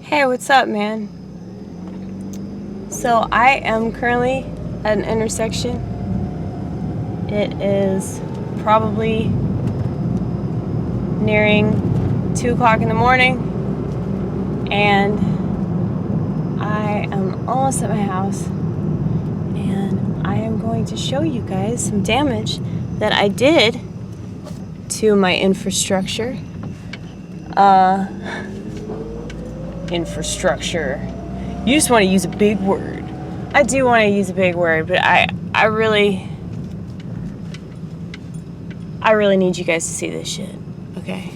Hey, what's up, man? So I am currently at an intersection. It is probably nearing 2 o'clock in the morning, and I am almost at my house, and I am going to show you guys some damage that I did to my infrastructure. Infrastructure. You just want to use a big word. I do want to use a big word, but I really need you guys to see this shit. Okay.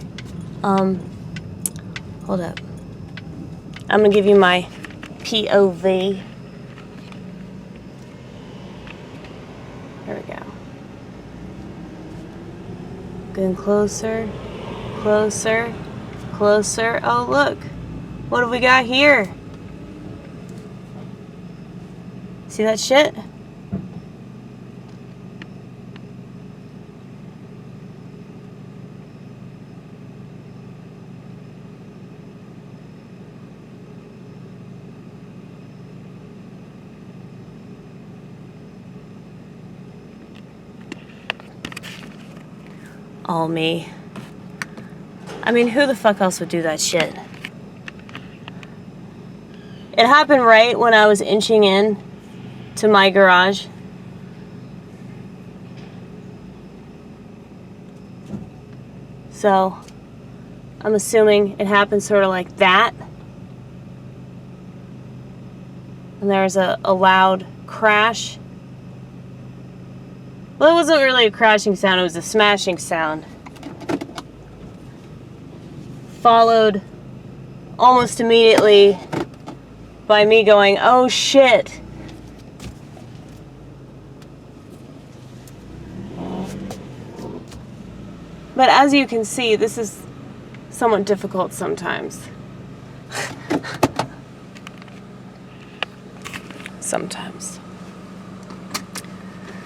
Hold up. I'm gonna give you my POV. There we go. Getting closer, closer, closer. Oh, look. What have we got here? See that shit? All me. I mean, who the fuck else would do that shit? It happened right when I was inching in to my garage. So, I'm assuming it happened sort of like that. And there was a loud crash. Well, it wasn't really a crashing sound, it was a smashing sound. Followed almost immediately by me going, oh shit. But as you can see, this is somewhat difficult sometimes. Sometimes.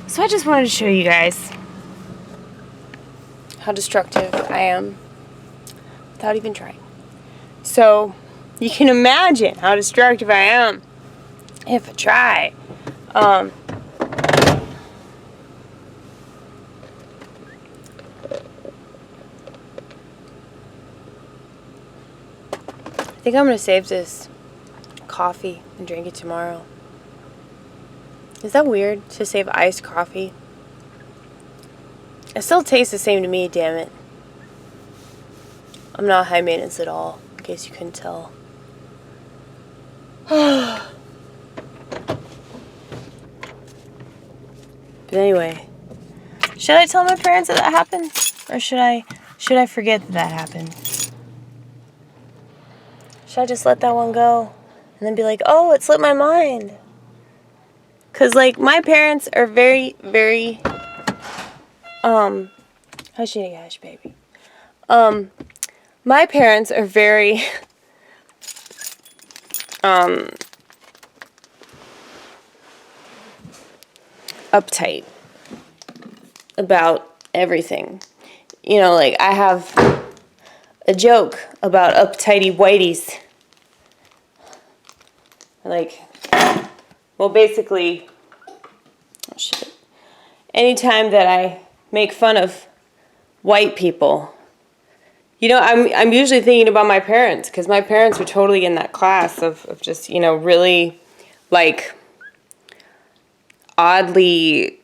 So I just wanted to show you guys how destructive I am without even trying. So you can imagine how destructive I am if I try. I think I'm gonna save this coffee and drink it tomorrow. Is that weird to save iced coffee? It still tastes the same to me, damn it. I'm not high maintenance at all, in case you couldn't tell. But anyway, should I tell my parents that happened? Or should I forget that happened? Should I just let that one go? And then be like, oh, it slipped my mind. Because, like, my parents are very, very, hush, baby. My parents are very, uptight about everything. You know, like, I have a joke about uptighty whiteys. Like, well, basically, oh shit. Anytime that I make fun of white people, you know, I'm usually thinking about my parents, because my parents were totally in that class of just, you know, really, like, oddly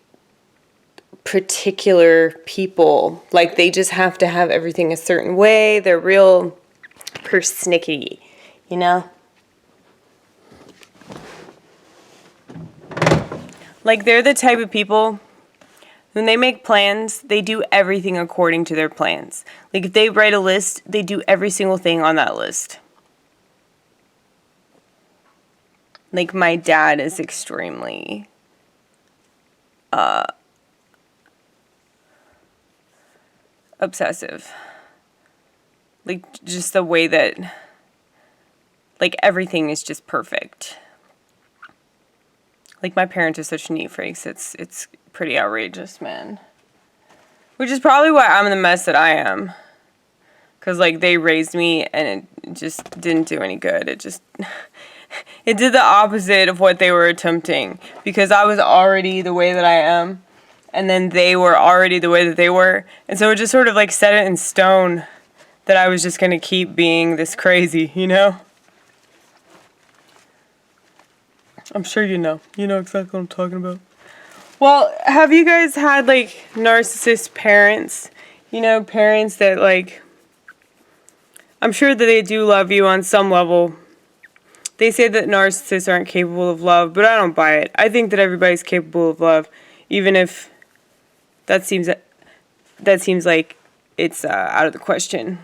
particular people. Like, they just have to have everything a certain way. They're real persnickety, you know? Like, they're the type of people, when they make plans, they do everything according to their plans. Like, if they write a list, they do every single thing on that list. Like, my dad is extremely, obsessive. Like, just the way that, like, everything is just perfect. Like, my parents are such neat freaks, it's pretty outrageous, man. Which is probably why I'm the mess that I am. Because, like, they raised me and it just didn't do any good. It just, it did the opposite of what they were attempting. Because I was already the way that I am. And then they were already the way that they were. And so it just sort of, like, set it in stone that I was just going to keep being this crazy, you know? I'm sure you know. You know exactly what I'm talking about. Well, have you guys had, like, narcissist parents? You know, parents that, like, I'm sure that they do love you on some level. They say that narcissists aren't capable of love, but I don't buy it. I think that everybody's capable of love, even if that seems like it's out of the question.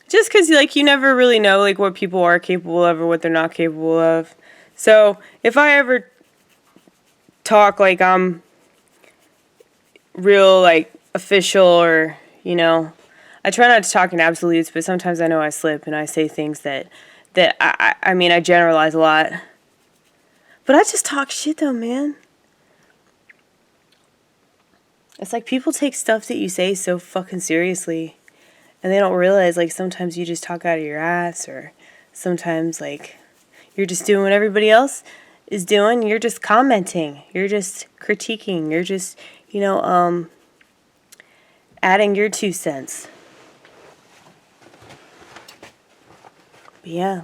Just because, like, you never really know, like, what people are capable of or what they're not capable of. So, if I ever talk like I'm real, like, official or, you know, I try not to talk in absolutes, but sometimes I know I slip and I say things that I mean, I generalize a lot. But I just talk shit, though, man. It's like people take stuff that you say so fucking seriously. And they don't realize, like, sometimes you just talk out of your ass. Or sometimes, like, you're just doing what everybody else is doing. You're just commenting. You're just critiquing. You're just, you know, adding your 2 cents. But yeah.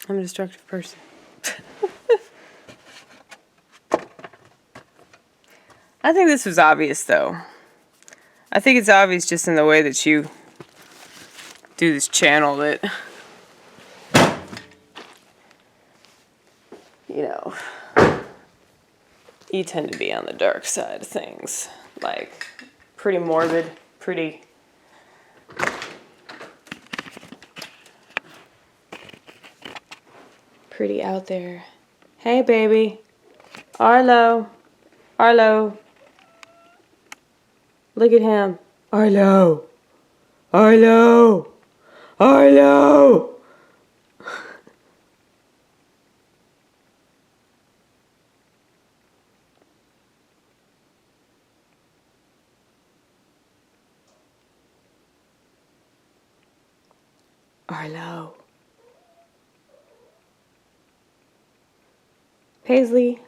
I'm a destructive person. I think this was obvious, though. I think it's obvious just in the way that you do this channel that, you know, you tend to be on the dark side of things. Like, pretty morbid, pretty out there. Hey, baby. Arlo. Arlo. Look at him. Arlo. Arlo. Arlo. Arlo. Paisley.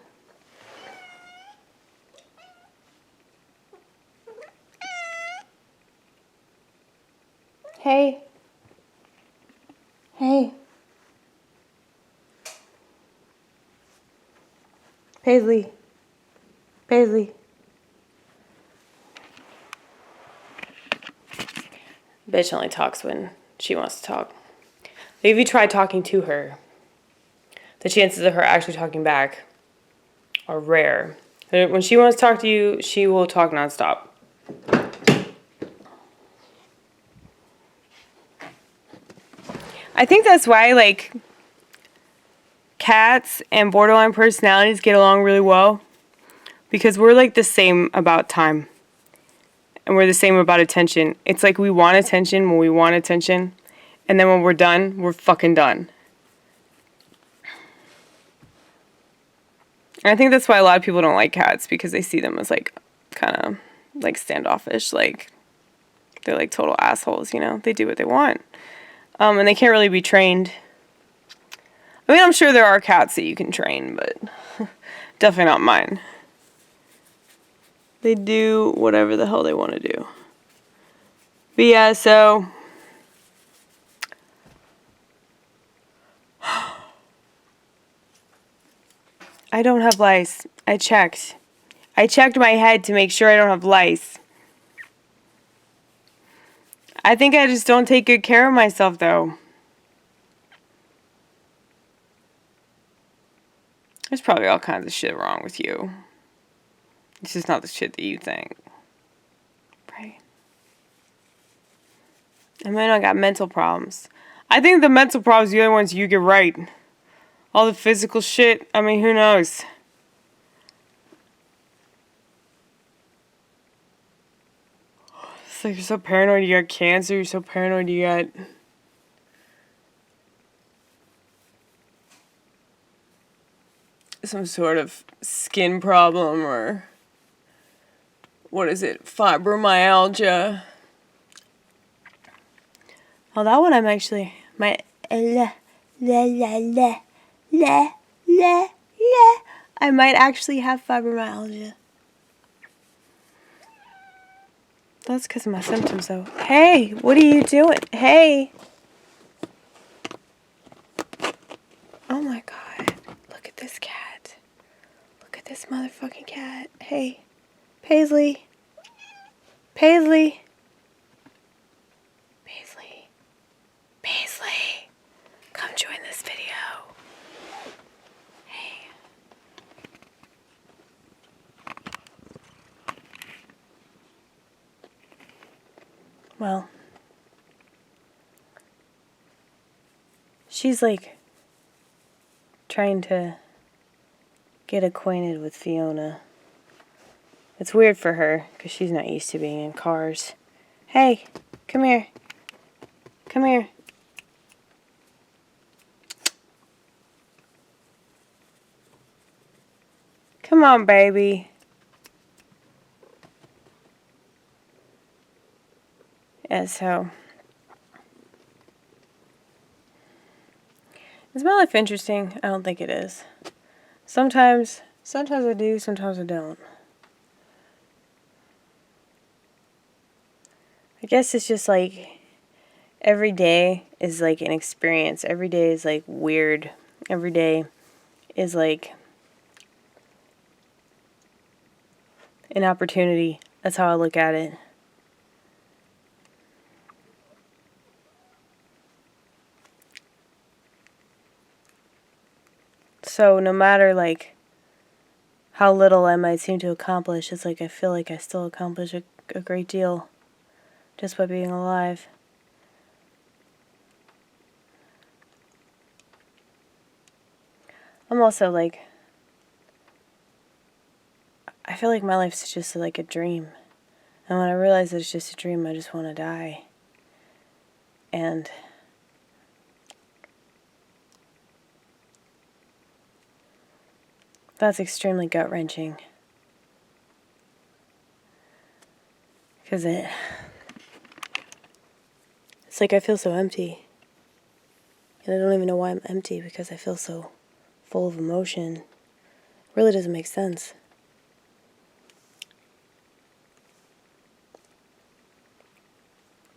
Hey. Hey. Paisley. Paisley. Bitch only talks when she wants to talk. If you try talking to her, the chances of her actually talking back are rare. When she wants to talk to you, she will talk nonstop. I think that's why, like, cats and borderline personalities get along really well. Because we're, like, the same about time. And we're the same about attention. It's like we want attention when we want attention. And then when we're done, we're fucking done. And I think that's why a lot of people don't like cats. Because they see them as, like, kind of, like, standoffish. Like, they're, like, total assholes, you know? They do what they want. And they can't really be trained. I mean, I'm sure there are cats that you can train, but definitely not mine. They do whatever the hell they want to do. But yeah, so I don't have lice. I checked. I checked my head to make sure I don't have lice. I think I just don't take good care of myself, though. There's probably all kinds of shit wrong with you. It's just not the shit that you think. Right? I mean, I got mental problems. I think the mental problems are the other ones you get right. All the physical shit, I mean, who knows? It's like you're so paranoid you got cancer, you're so paranoid you got some sort of skin problem or what is it, fibromyalgia. Oh, that one I'm actually, my, I might actually have fibromyalgia. That's because of my symptoms, though. Hey, what are you doing? Hey. Oh my God. Look at this cat. Look at this motherfucking cat. Hey. Paisley. Paisley. Paisley. Paisley. Come join this video. Hey. Well. She's like trying to get acquainted with Fiona. It's weird for her because she's not used to being in cars. Hey, come here. Come here. Come on, baby. Yeah, so. Is my life interesting? I don't think it is. Sometimes I do, sometimes I don't. I guess it's just like every day is like an experience. Every day is like weird. Every day is like an opportunity. That's how I look at it. So no matter like how little I might seem to accomplish, it's like I feel like I still accomplish a great deal just by being alive. I'm also like, I feel like my life's just like a dream. And when I realize that it's just a dream, I just want to die. And that's extremely gut-wrenching. Because it's like I feel so empty. And I don't even know why I'm empty, because I feel so full of emotion. It really doesn't make sense.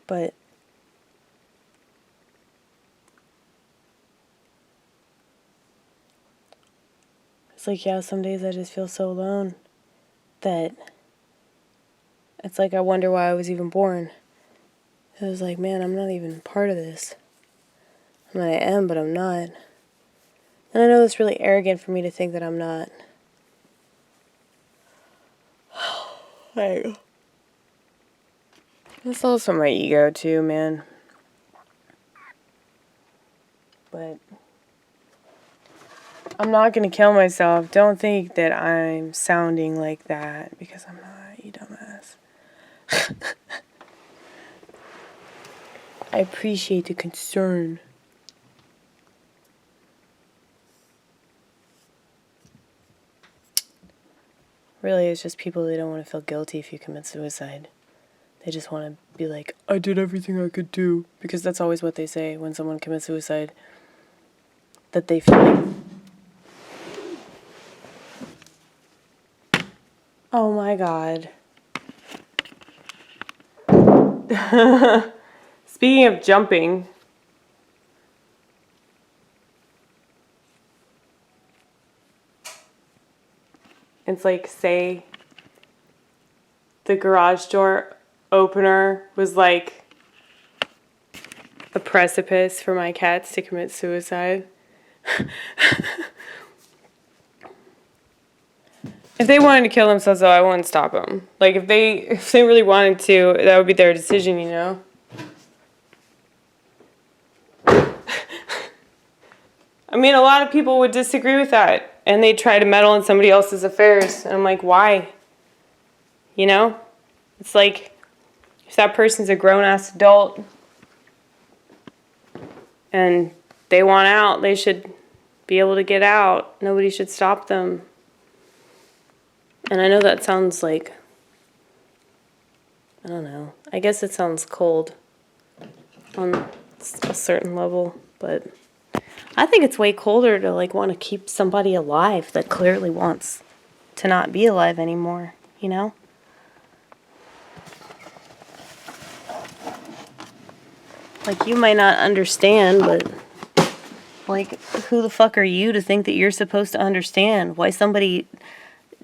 But it's like, yeah, some days I just feel so alone that it's like I wonder why I was even born. It was like, man, I'm not even part of this. I mean, I am, but I'm not. And I know it's really arrogant for me to think that I'm not. Like, it's also my ego too, man. But I'm not gonna kill myself. Don't think that I'm sounding like that, because I'm not, you dumbass. I appreciate the concern. Really, it's just people, they don't want to feel guilty if you commit suicide. They just want to be like, I did everything I could do. Because that's always what they say when someone commits suicide. That they feel like, oh my God. Speaking of jumping. It's like, say the garage door opener was like a precipice for my cats to commit suicide. If they wanted to kill themselves, though, I wouldn't stop them. Like, if they really wanted to, that would be their decision, you know? I mean, a lot of people would disagree with that, and they try to meddle in somebody else's affairs. And I'm like, why? You know? It's like, if that person's a grown-ass adult and they want out, they should be able to get out. Nobody should stop them. And I know that sounds like, I don't know. I guess it sounds cold on a certain level, but I think it's way colder to like want to keep somebody alive that clearly wants to not be alive anymore, you know? Like, you might not understand, but like, who the fuck are you to think that you're supposed to understand why somebody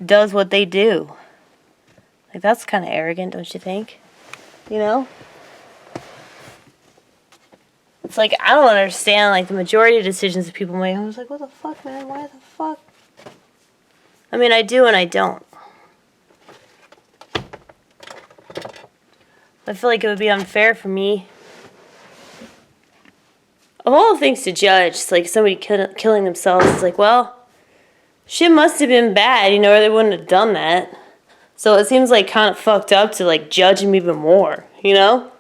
does what they do? Like, that's kind of arrogant, don't you think? You know? It's like, I don't understand, like, the majority of decisions that people make. I was like, what the fuck, man? Why the fuck? I mean, I do and I don't. I feel like it would be unfair for me. Of all things to judge, it's like somebody killing themselves. It's like, well, shit must have been bad, you know, or they wouldn't have done that. So it seems like kind of fucked up to like judge him even more, you know?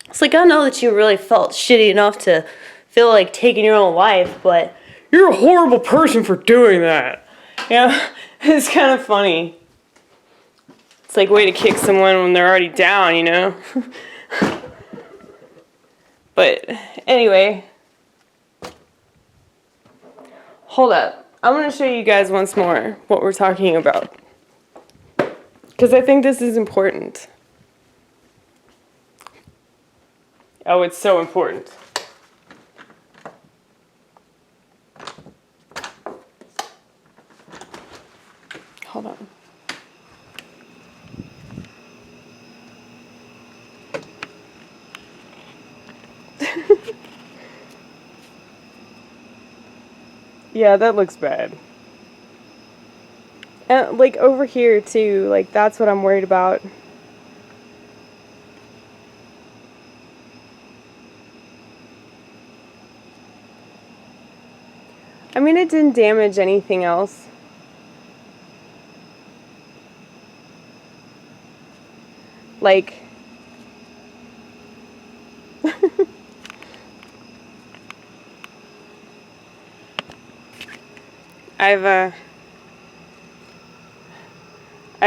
It's like, I know that you really felt shitty enough to feel like taking your own life, but you're a horrible person for doing that. You know? It's kind of funny. It's like a way to kick someone when they're already down, you know? But anyway, hold up. I'm going to show you guys once more what we're talking about, because I think this is important. Oh, it's so important. Hold on. Yeah, that looks bad. And like over here too, like that's what I'm worried about. I mean, it didn't damage anything else. Like, I've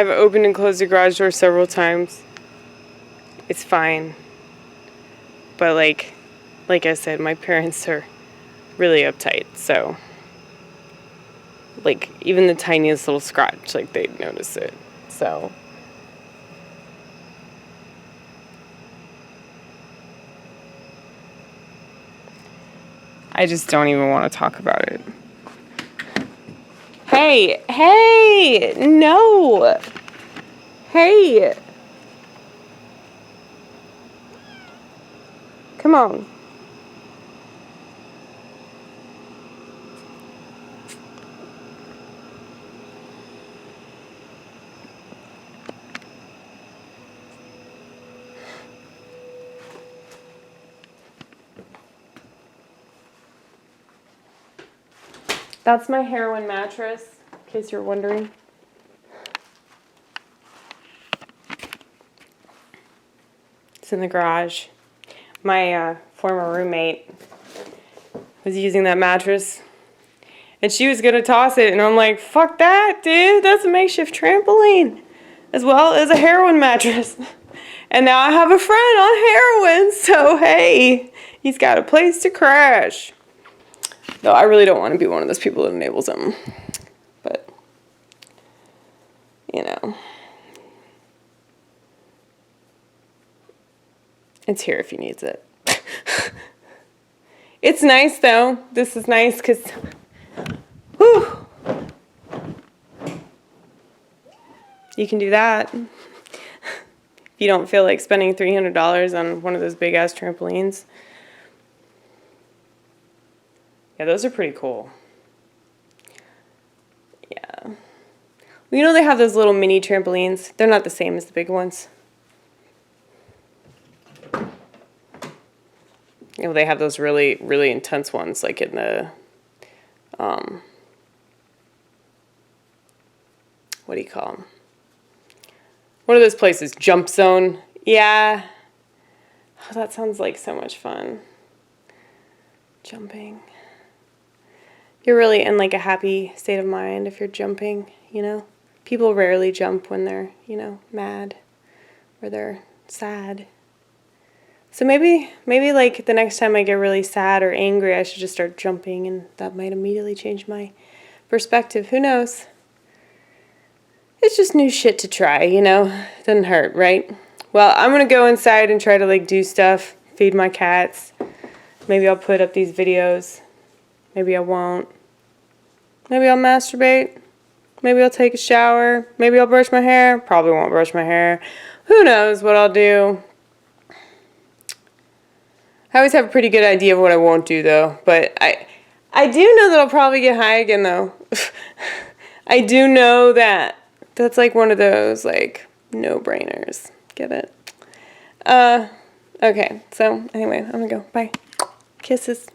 opened and closed the garage door several times. It's fine. But like I said, my parents are really uptight, so like even the tiniest little scratch, like they'd notice it. So I just don't even want to talk about it. Hey, no. Hey. Come on. That's my heroin mattress, in case you're wondering. It's in the garage. My former roommate was using that mattress, and she was gonna toss it, and I'm like, fuck that, dude, that's a makeshift trampoline, as well as a heroin mattress. And now I have a friend on heroin, so hey, he's got a place to crash. Though I really don't want to be one of those people that enables him. But, you know. It's here if he needs it. It's nice, though. This is nice because, whew, you can do that. If you don't feel like spending $300 on one of those big-ass trampolines. Yeah, those are pretty cool. Yeah. Well, you know they have those little mini trampolines. They're not the same as the big ones. You know, they have those really, really intense ones, like in the, what do you call them? One of those places, Jump Zone. Yeah. Oh, that sounds like so much fun. Jumping. you're really in like a happy state of mind if you're jumping, you know. People rarely jump when they're, you know, mad or they're sad. So maybe like the next time I get really sad or angry, I should just start jumping, and that might immediately change my perspective. Who knows? It's just new shit to try, you know? Doesn't hurt, right? Well, I'm gonna go inside and try to like do stuff, feed my cats. Maybe I'll put up these videos. Maybe I won't. Maybe I'll masturbate. Maybe I'll take a shower. Maybe I'll brush my hair. Probably won't brush my hair. Who knows what I'll do? I always have a pretty good idea of what I won't do, though. But I do know that I'll probably get high again, though. I do know that. That's like one of those, like, no-brainers. Get it? Okay, so anyway, I'm gonna go. Bye. Kisses.